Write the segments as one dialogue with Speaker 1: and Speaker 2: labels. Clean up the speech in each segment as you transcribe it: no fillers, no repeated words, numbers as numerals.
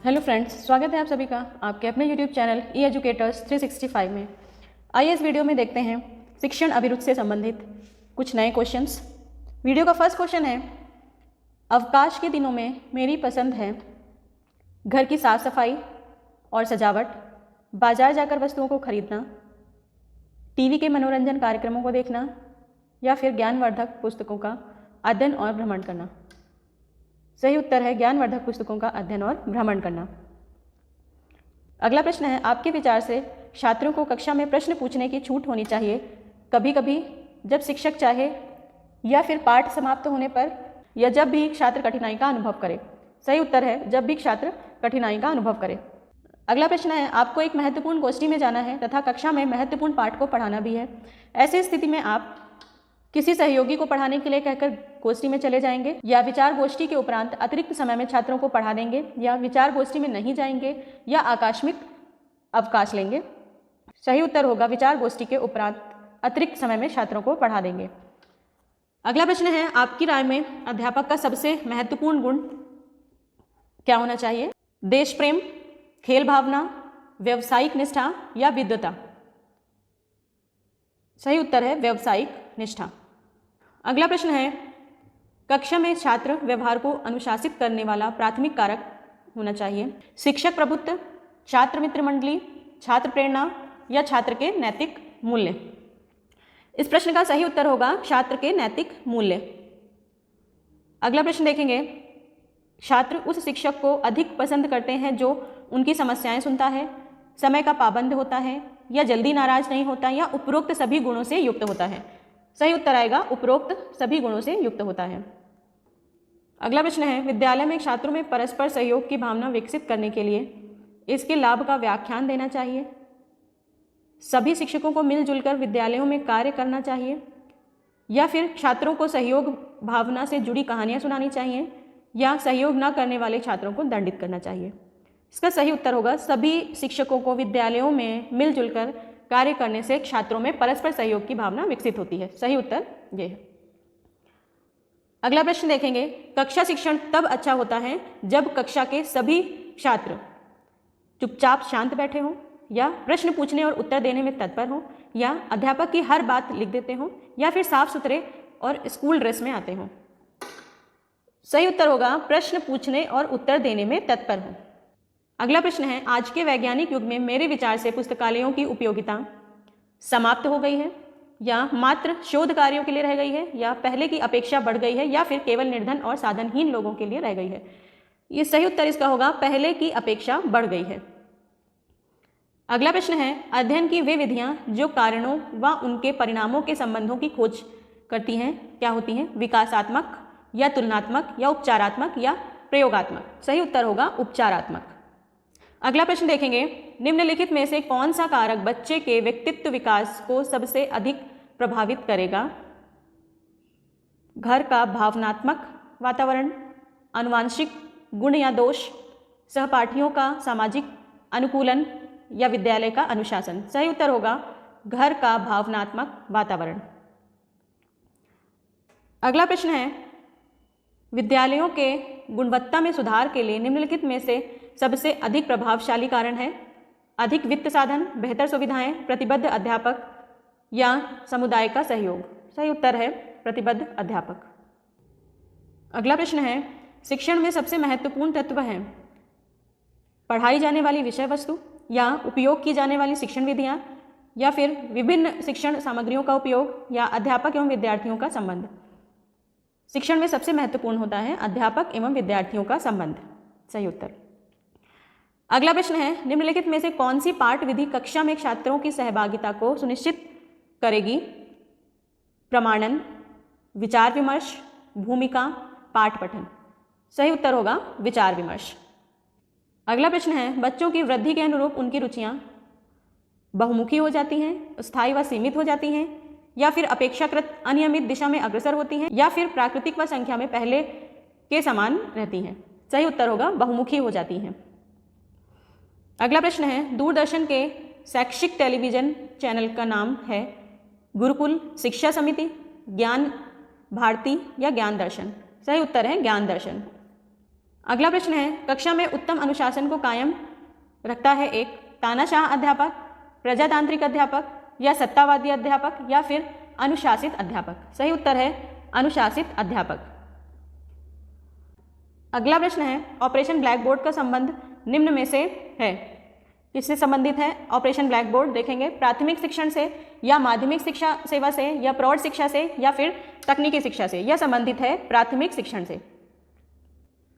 Speaker 1: Hello friends, स्वागत है आप सभी का आपके अपने यूट्यूब चैनल ई एजुकेटर्स 365 में। आइए इस वीडियो में देखते हैं शिक्षण अभिरुचि से संबंधित कुछ नए क्वेश्चंस। वीडियो का फर्स्ट क्वेश्चन है, अवकाश के दिनों में मेरी पसंद है घर की साफ सफाई और सजावट, बाजार जाकर वस्तुओं को खरीदना, टीवी के मनोरंजन कार्यक्रमों को देखना या फिर ज्ञानवर्धक पुस्तकों का अध्ययन और भ्रमण करना। सही उत्तर है ज्ञानवर्धक पुस्तकों का अध्ययन और भ्रमण करना। अगला प्रश्न है, आपके विचार से छात्रों को कक्षा में प्रश्न पूछने की छूट होनी चाहिए कभी कभी, जब शिक्षक चाहे, या फिर पाठ समाप्त होने पर, या जब भी छात्र कठिनाई का अनुभव करे। सही उत्तर है जब भी छात्र कठिनाई का अनुभव करे। अगला प्रश्न है, आपको एक महत्वपूर्ण गोष्ठी में जाना है तथा कक्षा में महत्वपूर्ण पाठ को पढ़ाना भी है। ऐसी स्थिति में आप किसी सहयोगी को पढ़ाने के लिए कहकर गोष्ठी में चले जाएंगे, या विचार गोष्ठी के उपरांत अतिरिक्त समय में छात्रों को पढ़ा देंगे, या विचार गोष्ठी में नहीं जाएंगे, या आकस्मिक अवकाश लेंगे। सही उत्तर होगा विचार गोष्ठी के उपरांत अतिरिक्त समय में छात्रों को पढ़ा देंगे। अगला प्रश्न है, आपकी राय में अध्यापक का सबसे महत्वपूर्ण गुण क्या होना चाहिए? देश प्रेम, खेल भावना, व्यावसायिक निष्ठा या विद्वता। सही उत्तर है व्यावसायिक निष्ठा। अगला प्रश्न है, कक्षा में छात्र व्यवहार को अनुशासित करने वाला प्राथमिक कारक होना चाहिए। शिक्षक प्रभुत्व, छात्र मित्र मंडली, छात्र प्रेरणा या छात्र के नैतिक मूल्य। इस प्रश्न का सही उत्तर होगा छात्र के नैतिक मूल्य। अगला प्रश्न देखेंगे, छात्र उस शिक्षक को अधिक पसंद करते हैं जो उनकी समस्याएं सुनता है, समय का पाबंद होता है, या जल्दी नाराज नहीं होता, या उपरोक्त सभी गुणों से युक्त होता है। सही उत्तर आएगा उपरोक्त सभी गुणों से युक्त होता है। अगला प्रश्न है, विद्यालय में छात्रों में परस्पर सहयोग की भावना विकसित करने के लिए इसके लाभ का व्याख्यान देना चाहिए। सभी शिक्षकों को मिलजुल कर विद्यालयों में कार्य करना चाहिए, या फिर छात्रों को सहयोग भावना से जुड़ी कहानियां सुनानी चाहिए, या सहयोग न करने वाले छात्रों को दंडित करना चाहिए। इसका सही उत्तर होगा सभी शिक्षकों को विद्यालयों में मिलजुल कर कार्य करने से छात्रों में परस्पर सहयोग की भावना विकसित होती है। सही उत्तर ये है। अगला प्रश्न देखेंगे, कक्षा शिक्षण तब अच्छा होता है जब कक्षा के सभी छात्र चुपचाप शांत बैठे हों, या प्रश्न पूछने और उत्तर देने में तत्पर हों, या अध्यापक की हर बात लिख देते हों, या फिर साफ सुथरे और स्कूल ड्रेस में आते हों। सही उत्तर होगा प्रश्न पूछने और उत्तर देने में तत्पर हों। अगला प्रश्न है, आज के वैज्ञानिक युग में मेरे विचार से पुस्तकालयों की उपयोगिता समाप्त हो गई है, या मात्र शोध कार्यों के लिए रह गई है, या पहले की अपेक्षा बढ़ गई है, या फिर केवल निर्धन और साधनहीन लोगों के लिए रह गई है। ये सही उत्तर इसका होगा पहले की अपेक्षा बढ़ गई है। अगला प्रश्न है, अध्ययन की वे विधियां जो कारणों व उनके परिणामों के संबंधों की खोज करती हैं क्या होती हैं? विकासात्मक, या तुलनात्मक, या उपचारात्मक, या प्रयोगात्मक। सही उत्तर होगा उपचारात्मक। अगला प्रश्न देखेंगे, निम्नलिखित में से कौन सा कारक बच्चे के व्यक्तित्व विकास को सबसे अधिक प्रभावित करेगा? घर का भावनात्मक वातावरण, आनुवांशिक गुण या दोष, सहपाठियों का सामाजिक अनुकूलन, या विद्यालय का अनुशासन। सही उत्तर होगा घर का भावनात्मक वातावरण। अगला प्रश्न है, विद्यालयों के गुणवत्ता में सुधार के लिए निम्नलिखित में से सबसे अधिक प्रभावशाली कारण है? अधिक वित्त साधन, बेहतर सुविधाएं, प्रतिबद्ध अध्यापक, या समुदाय का सहयोग। सही उत्तर है प्रतिबद्ध अध्यापक। अगला प्रश्न है, शिक्षण में सबसे महत्वपूर्ण तत्व है पढ़ाई जाने वाली विषय वस्तु, या उपयोग की जाने वाली शिक्षण विधियां, या फिर विभिन्न शिक्षण सामग्रियों का उपयोग, या अध्यापक एवं विद्यार्थियों का संबंध। शिक्षण में सबसे महत्वपूर्ण होता है अध्यापक एवं विद्यार्थियों का संबंध। सही उत्तर। अगला प्रश्न है, निम्नलिखित में से कौन सी पाठ विधि कक्षा में छात्रों की सहभागिता को सुनिश्चित करेगी? प्रमाणन, विचार विमर्श, भूमिका, पाठ पठन। सही उत्तर होगा विचार विमर्श। अगला प्रश्न है, बच्चों की वृद्धि के अनुरूप उनकी रुचियां बहुमुखी हो जाती हैं, स्थायी व सीमित हो जाती हैं, या फिर अपेक्षाकृत अनियमित दिशा में अग्रसर होती हैं, या फिर प्राकृतिक व संख्या में पहले के समान रहती हैं। सही उत्तर होगा बहुमुखी हो जाती हैं। अगला प्रश्न है, दूरदर्शन के शैक्षिक टेलीविजन चैनल का नाम है गुरुकुल, शिक्षा समिति, ज्ञान भारती, या ज्ञान दर्शन। सही उत्तर है ज्ञान दर्शन। अगला प्रश्न है, कक्षा में उत्तम अनुशासन को कायम रखता है एक तानाशाह अध्यापक, प्रजातांत्रिक अध्यापक या सत्तावादी अध्यापक या फिर अनुशासित अध्यापक? सही उत्तर है अनुशासित अध्यापक। अगला प्रश्न है, ऑपरेशन ब्लैक बोर्ड का संबंध निम्न में से है? किससे संबंधित है ऑपरेशन ब्लैक बोर्ड? देखेंगे प्राथमिक शिक्षण से या माध्यमिक शिक्षा सेवा से या प्रौढ़ शिक्षा से या फिर तकनीकी शिक्षा से? यह संबंधित है प्राथमिक शिक्षण से।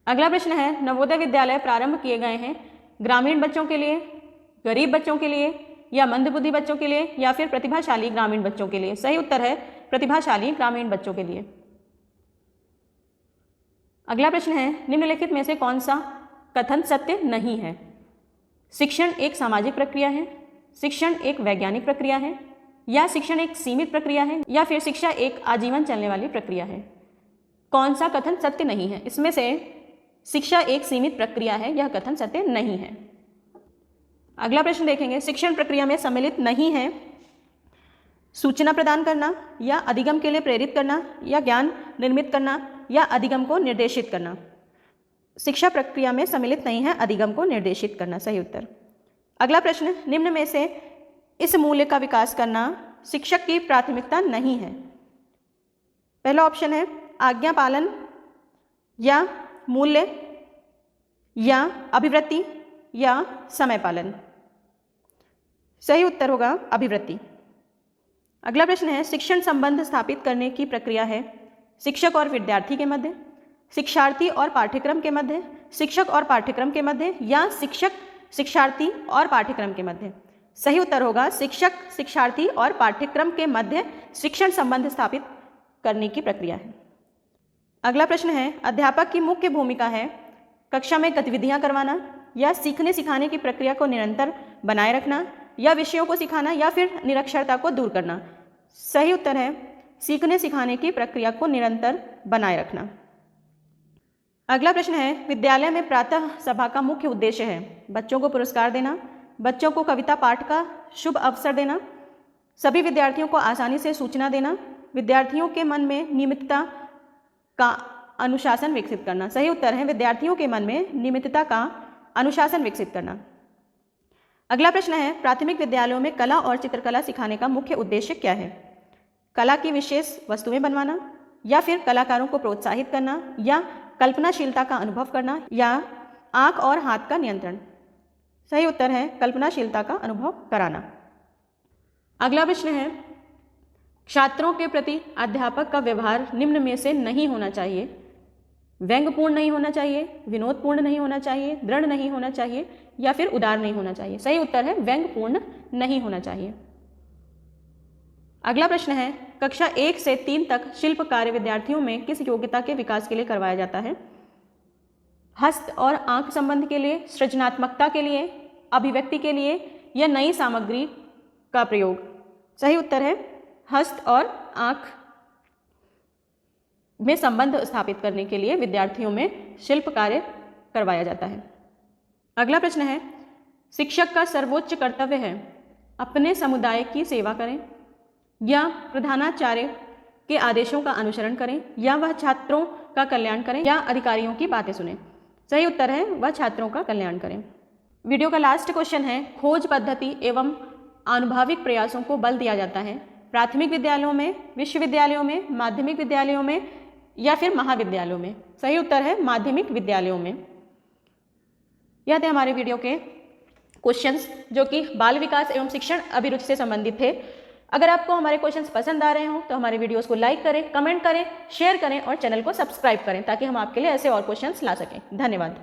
Speaker 1: अगला प्रश्न है, नवोदय विद्यालय प्रारंभ किए गए हैं ग्रामीण बच्चों के लिए, गरीब बच्चों के लिए या मंदबुद्धि बच्चों के लिए या फिर प्रतिभाशाली ग्रामीण बच्चों के लिए? सही उत्तर है प्रतिभाशाली ग्रामीण बच्चों के लिए। अगला प्रश्न है, निम्नलिखित में से कौन सा कथन सत्य नहीं है? शिक्षण एक सामाजिक प्रक्रिया है, शिक्षण एक वैज्ञानिक प्रक्रिया है या शिक्षण एक सीमित प्रक्रिया है या फिर शिक्षा एक आजीवन चलने वाली प्रक्रिया है? कौन सा कथन सत्य नहीं है? इसमें से शिक्षा एक सीमित प्रक्रिया है, यह कथन सत्य नहीं है। अगला प्रश्न देखेंगे, शिक्षण प्रक्रिया में सम्मिलित नहीं है सूचना प्रदान करना या अधिगम के लिए प्रेरित करना या ज्ञान निर्मित करना या अधिगम को निर्देशित करना? शिक्षा प्रक्रिया में सम्मिलित नहीं है अधिगम को निर्देशित करना। सही उत्तर। अगला प्रश्न, निम्न में से इस मूल्य का विकास करना शिक्षक की प्राथमिकता नहीं है? पहला ऑप्शन है आज्ञा पालन या मूल्य या अभिवृत्ति या समय पालन? सही उत्तर होगा अभिवृत्ति। अगला प्रश्न है, शिक्षण संबंध स्थापित करने की प्रक्रिया है शिक्षक और विद्यार्थी के मध्य, शिक्षार्थी और पाठ्यक्रम के मध्य, शिक्षक और पाठ्यक्रम के मध्य या शिक्षक शिक्षार्थी और पाठ्यक्रम के मध्य? सही उत्तर होगा शिक्षक शिक्षार्थी और पाठ्यक्रम के मध्य शिक्षण संबंध स्थापित करने की प्रक्रिया है। अगला प्रश्न है, अध्यापक की मुख्य भूमिका है कक्षा में गतिविधियां करवाना या सीखने सिखाने की प्रक्रिया को निरंतर बनाए रखना या विषयों को सिखाना या फिर निरक्षरता को दूर करना? सही उत्तर है सीखने सिखाने की प्रक्रिया को निरंतर बनाए रखना। अगला प्रश्न है, विद्यालय में प्रातः सभा का मुख्य उद्देश्य है बच्चों को पुरस्कार देना, बच्चों को कविता पाठ का शुभ अवसर देना, सभी विद्यार्थियों को आसानी से सूचना देना, विद्यार्थियों के मन में नियमितता का अनुशासन विकसित करना? सही उत्तर है विद्यार्थियों के मन में नियमितता का अनुशासन विकसित करना। अगला प्रश्न है, प्राथमिक विद्यालयों में कला और चित्रकला सिखाने का मुख्य उद्देश्य क्या है? कला की विशेष वस्तुएं बनवाना या फिर कलाकारों को प्रोत्साहित करना या कल्पनाशीलता का अनुभव करना या आंख और हाथ का नियंत्रण? सही उत्तर है कल्पनाशीलता का अनुभव कराना। अगला प्रश्न है, छात्रों के प्रति अध्यापक का व्यवहार निम्न में से नहीं होना चाहिए? व्यंग्यपूर्ण नहीं होना चाहिए, विनोदपूर्ण नहीं होना चाहिए, दृढ़ नहीं होना चाहिए या फिर उदार नहीं होना चाहिए? सही उत्तर है व्यंग्यपूर्ण नहीं होना चाहिए। अगला प्रश्न है, कक्षा 1 से 3 तक शिल्प कार्य विद्यार्थियों में किस योग्यता के विकास के लिए करवाया जाता है? हस्त और आंख संबंध के लिए, सृजनात्मकता के लिए, अभिव्यक्ति के लिए या नई सामग्री का प्रयोग? सही उत्तर है हस्त और आंख में संबंध स्थापित करने के लिए विद्यार्थियों में शिल्प कार्य करवाया जाता है। अगला प्रश्न है, शिक्षक का सर्वोच्च कर्तव्य है अपने समुदाय की सेवा करें या प्रधानाचार्य के आदेशों का अनुसरण करें या वह छात्रों का कल्याण करें या अधिकारियों की बातें सुनें? सही उत्तर है वह छात्रों का कल्याण करें। वीडियो का लास्ट क्वेश्चन है, खोज पद्धति एवं आनुभाविक प्रयासों को बल दिया जाता है प्राथमिक विद्यालयों में, विश्वविद्यालयों में, माध्यमिक विद्यालयों में या फिर महाविद्यालयों में? सही उत्तर है माध्यमिक विद्यालयों में। यह थे हमारे वीडियो के क्वेश्चंस जो कि बाल विकास एवं शिक्षण अभिरुचि से संबंधित थे। अगर आपको हमारे क्वेश्चंस पसंद आ रहे हों तो हमारे वीडियोस को लाइक करें, कमेंट करें, शेयर करें और चैनल को सब्सक्राइब करें ताकि हम आपके लिए ऐसे और क्वेश्चंस ला सकें। धन्यवाद।